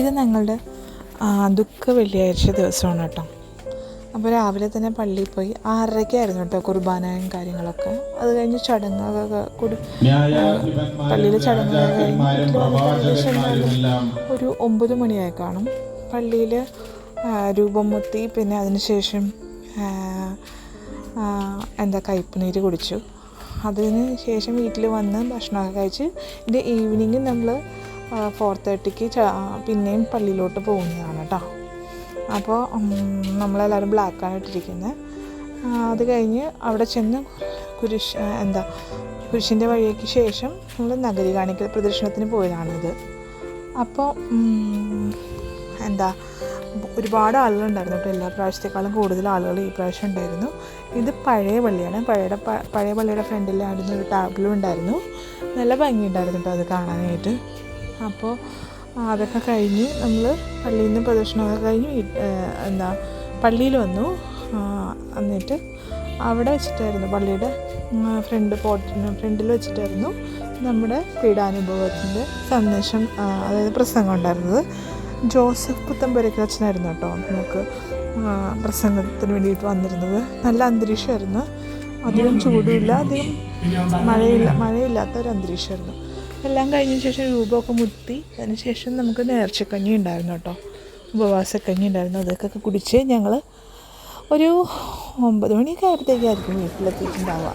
ഇത് ഞങ്ങളുടെ ദുഃഖ വെള്ളിയാഴ്ച ദിവസമാണ് കേട്ടോ. അപ്പോൾ രാവിലെ തന്നെ പള്ളിയിൽ പോയി 6:30-ക്കായിരുന്നു കേട്ടോ കുർബാനയും കാര്യങ്ങളൊക്കെ. അത് കഴിഞ്ഞ് ചടങ്ങൊക്കെ പള്ളിയിൽ ചടങ്ങൊക്കെ കഴിഞ്ഞ് ഏകദേശം ഒരു 9 മണിയായി കാണും. പള്ളിയിൽ രൂപം മുത്തി, പിന്നെ അതിനുശേഷം കയ്പുനീര് കുടിച്ചു. അതിന് ശേഷം വീട്ടിൽ വന്ന് ഭക്ഷണമൊക്കെ കഴിച്ച് ഇതിൻ്റെ ഈവനിങ് നമ്മൾ 4:30-ക്ക് പിന്നെയും പള്ളിയിലോട്ട് പോകുന്നതാണ് കേട്ടോ. അപ്പോൾ നമ്മളെല്ലാവരും ബ്ലാക്കാണ് ഇട്ടിരിക്കുന്നത്. അത് കഴിഞ്ഞ് അവിടെ ചെന്ന് കുരിശിൻ്റെ വഴിക്ക് ശേഷം നമ്മൾ നഗരി കാണിക്കൽ പ്രദർശനത്തിന് പോയതാണിത്. അപ്പോൾ ഒരുപാട് ആളുകളുണ്ടായിരുന്നു കേട്ടോ. എല്ലാ പ്രാവശ്യത്തെക്കാളും കൂടുതൽ ആളുകൾ ഈ പ്രാവശ്യം ഉണ്ടായിരുന്നു. ഇത് പഴയ പള്ളിയാണ്. പഴയ പള്ളിയുടെ ഫ്രണ്ടിലായിരുന്നു ഒരു ടാബ്ലോ ഉണ്ടായിരുന്നു. നല്ല ഭംഗിയുണ്ടായിരുന്നു കേട്ടോ അത് കാണാനായിട്ട്. അപ്പോൾ അതൊക്കെ കഴിഞ്ഞ് നമ്മൾ പള്ളിയിൽ നിന്ന് പ്രദർശനമൊക്കെ കഴിഞ്ഞ് പള്ളിയിൽ വന്നു. എന്നിട്ട് അവിടെ വെച്ചിട്ടായിരുന്നു പള്ളിയുടെ ഫ്രണ്ടിൽ വെച്ചിട്ടായിരുന്നു നമ്മുടെ പീഡാനുഭവത്തിൻ്റെ സന്ദേശം, അതായത് പ്രസംഗം ഉണ്ടായിരുന്നത്. ജോസഫ് പുത്തമ്പുരയ്ക്കൽ അച്ഛനായിരുന്നു കേട്ടോ നമുക്ക് പ്രസംഗത്തിന് വേണ്ടിയിട്ട് വന്നിരുന്നത്. നല്ല അന്തരീക്ഷമായിരുന്നു. അധികം ചൂടുമില്ല, അധികം മഴയില്ലാത്ത ഒരു അന്തരീക്ഷമായിരുന്നു. എല്ലാം കഴിഞ്ഞ ശേഷം രൂപമൊക്കെ മുത്തി. അതിന് ശേഷം നമുക്ക് നേർച്ചക്കഞ്ഞി ഉണ്ടായിരുന്നു കേട്ടോ, ഉപവാസക്കഞ്ഞി ഉണ്ടായിരുന്നു. അതൊക്കെ കുടിച്ച് ഞങ്ങൾ ഒരു 9 മണിയൊക്കെ ആയപ്പോഴത്തേക്കായിരിക്കും വീട്ടിലെത്തിയിട്ടുണ്ടാവുക.